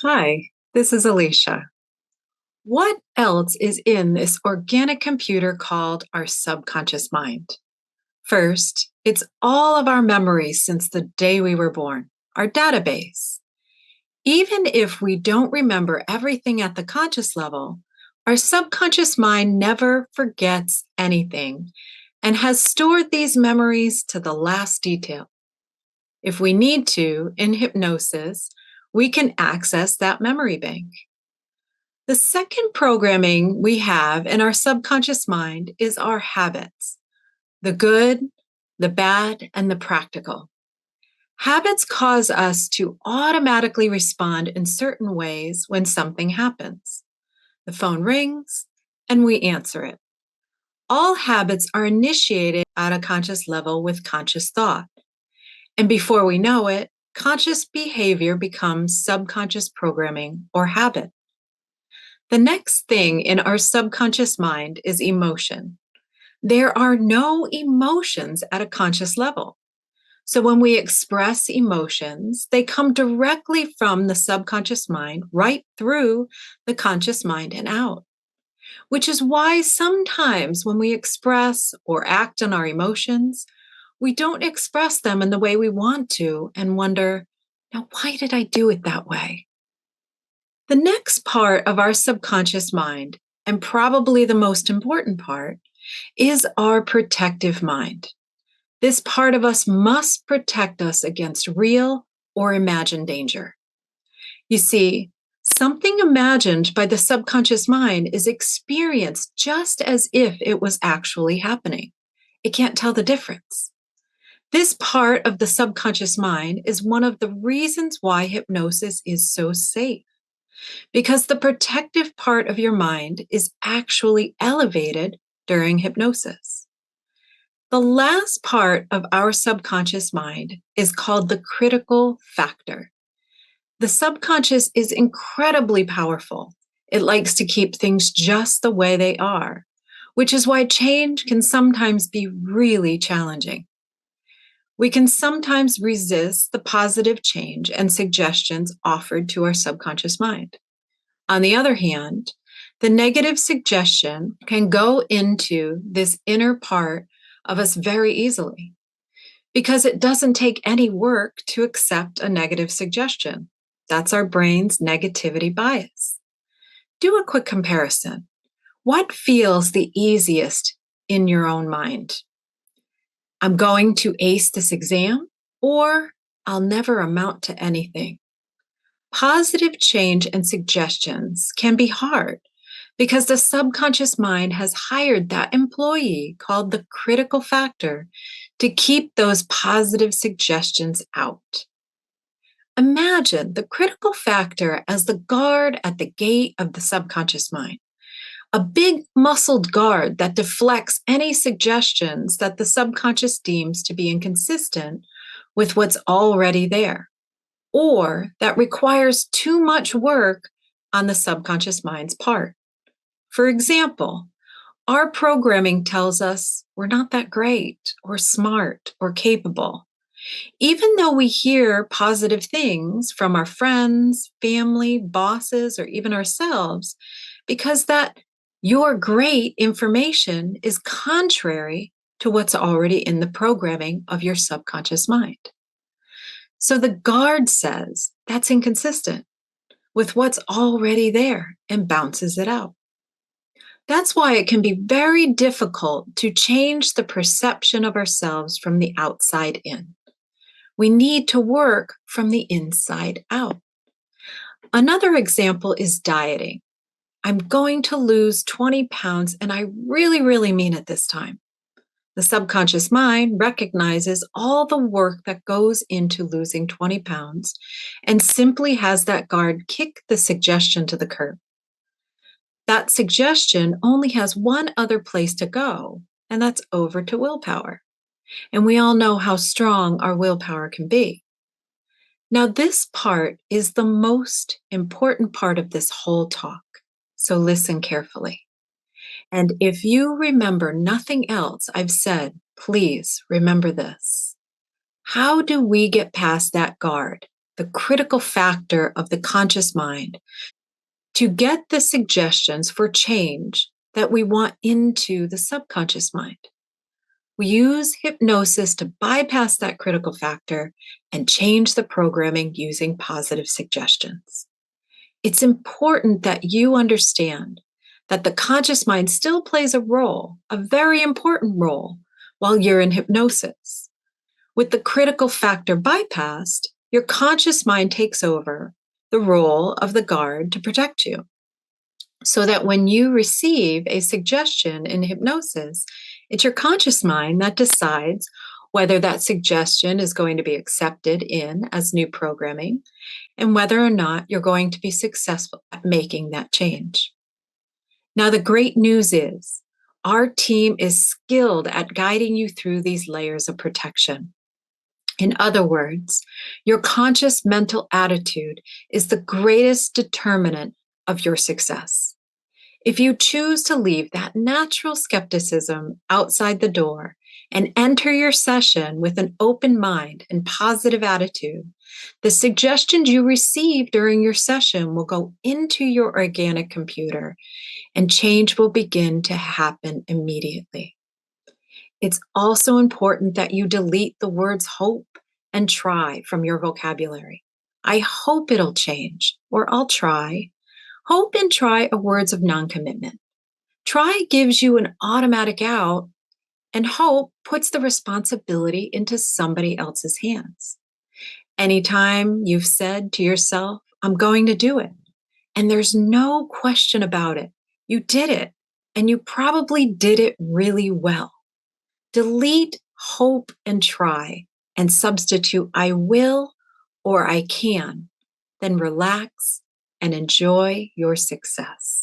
Hi, this is Alicia. What else is in this organic computer called our subconscious mind? First, it's all of our memories since the day we were born, our database. Even if we don't remember everything at the conscious level, our subconscious mind never forgets anything and has stored these memories to the last detail. If we need to, in hypnosis, we can access that memory bank. The second programming we have in our subconscious mind is our habits, the good, the bad, and the practical. Habits cause us to automatically respond in certain ways when something happens. The phone rings and we answer it. All habits are initiated at a conscious level with conscious thought. And before we know it, conscious behavior becomes subconscious programming or habit. The next thing in our subconscious mind is emotion. There are no emotions at a conscious level. So when we express emotions, they come directly from the subconscious mind right through the conscious mind and out, which is why sometimes when we express or act on our emotions, we don't express them in the way we want to and wonder, now, why did I do it that way? The next part of our subconscious mind, and probably the most important part, is our protective mind. This part of us must protect us against real or imagined danger. You see, something imagined by the subconscious mind is experienced just as if it was actually happening. It can't tell the difference. This part of the subconscious mind is one of the reasons why hypnosis is so safe, because the protective part of your mind is actually elevated during hypnosis. The last part of our subconscious mind is called the critical factor. The subconscious is incredibly powerful. It likes to keep things just the way they are, which is why change can sometimes be really challenging. We can sometimes resist the positive change and suggestions offered to our subconscious mind. On the other hand, the negative suggestion can go into this inner part of us very easily because it doesn't take any work to accept a negative suggestion. That's our brain's negativity bias. Do a quick comparison. What feels the easiest in your own mind? I'm going to ace this exam, or I'll never amount to anything. Positive change and suggestions can be hard because the subconscious mind has hired that employee called the critical factor to keep those positive suggestions out. Imagine the critical factor as the guard at the gate of the subconscious mind, a big muscled guard that deflects any suggestions that the subconscious deems to be inconsistent with what's already there, or that requires too much work on the subconscious mind's part. For example, our programming tells us we're not that great or smart or capable, even though we hear positive things from our friends, family, bosses, or even ourselves, because that your great information is contrary to what's already in the programming of your subconscious mind. So the guard says that's inconsistent with what's already there and bounces it out. That's why it can be very difficult to change the perception of ourselves from the outside in. We need to work from the inside out. Another example is dieting. I'm going to lose 20 pounds, and I really, really mean it this time. The subconscious mind recognizes all the work that goes into losing 20 pounds and simply has that guard kick the suggestion to the curb. That suggestion only has one other place to go, and that's over to willpower. And we all know how strong our willpower can be. Now, this part is the most important part of this whole talk, so listen carefully. And if you remember nothing else I've said, please remember this. How do we get past that guard the critical factor of the conscious mind, to get the suggestions for change that we want into the subconscious mind. We use hypnosis to bypass that critical factor and change the programming using positive suggestions. It's important that you understand that the conscious mind still plays a role, a very important role, while you're in hypnosis. With the critical factor bypassed, your conscious mind takes over the role of the guard to protect you. So that when you receive a suggestion in hypnosis, it's your conscious mind that decides whether that suggestion is going to be accepted in as new programming and whether or not you're going to be successful at making that change. Now, the great news is our team is skilled at guiding you through these layers of protection. In other words, your conscious mental attitude is the greatest determinant of your success. If you choose to leave that natural skepticism outside the door and enter your session with an open mind and positive attitude, the suggestions you receive during your session will go into your organic computer and change will begin to happen immediately. It's also important that you delete the words hope and try from your vocabulary. I hope it'll change, or I'll try. Hope and try are words of non-commitment. Try gives you an automatic out, and hope puts the responsibility into somebody else's hands. Anytime you've said to yourself, I'm going to do it, and there's no question about it, you did it, and you probably did it really well. Delete hope and try and substitute I will or I can, then relax and enjoy your success.